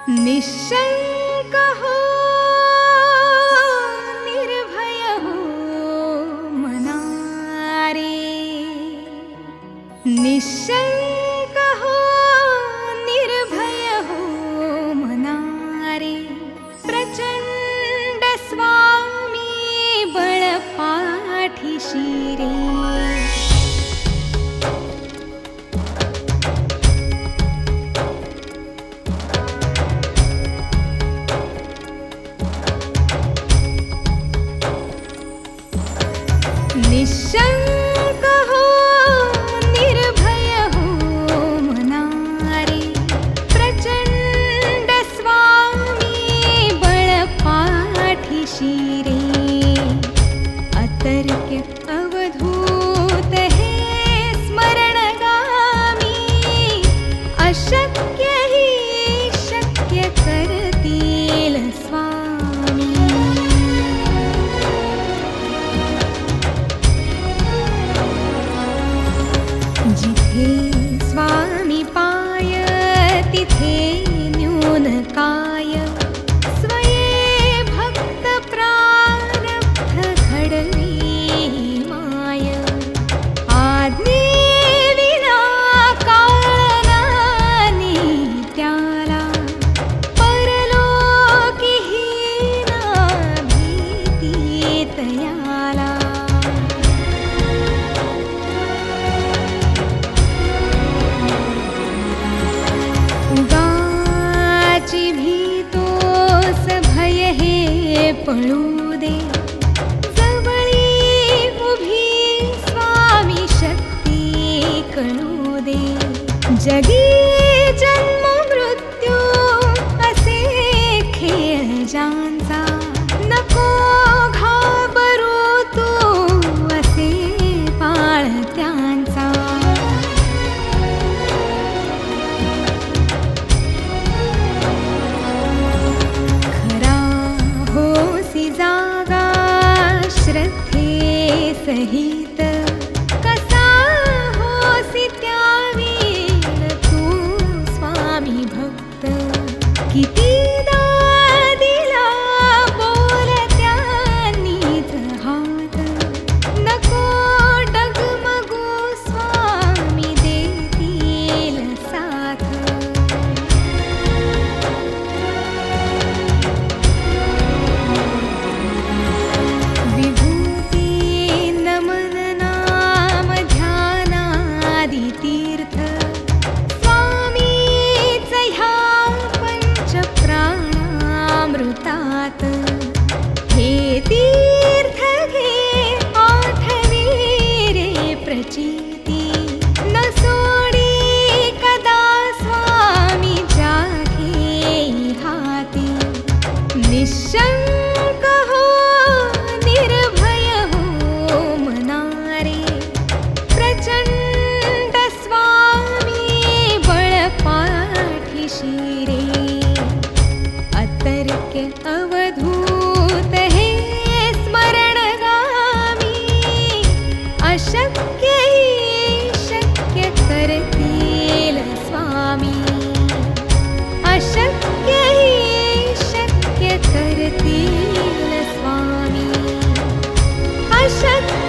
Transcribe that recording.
निश्शंक हो, निर्भय हो मना रे। निश्शंक हो, निर्भय हो मना रे। प्रचंड स्वामी बळ पाठीशी रे। निश्शंक हो, निर्भय हो मना रे। प्रचंड स्वामी बळ पाठीशी रे। अतर्क्य अवधूत हे स्मरणगामी। अशक्य हि शक्य करतील स्वामी। जिथे स्वामी पाय तिथे न्यून काय। स्वये भक्त प्रारब्ध घडली माय। आज्ञे विना काळनानी त्याला। परलोकी हीना भीती तयाला। उगाची भीतोस भय हे पळू दे। जवळी उभी स्वामी शक्ती कळू दे। जगी जन्म मृत्यू असे खेळ ज्यांचा। नको घाबरू तू असे पाळत्यांचा। जागा श्रद्धे सहित। कसा होसी त्यावेळ तू स्वामी भक्त। कितीदा दिला बोलत्यांनीच हात। नको डगमगू स्वामी देतील साथ। तीर्थ स्वामीच ह्या पंचप्राणामृतात। हे तीर्थ घे आठवी रे प्रचिती। न सोडी कदा स्वामी जागे हाती। निश्शंक हो, निर्भय हो मना रे। प्रचंड स्वामी बळ पाठीशी रे। अतर्क्य अवधूत हे स्मरणगामी। अशक्य हि शक्य करतील स्वामी। अशक्य हि शक्य करतील स्वामी। अशक्य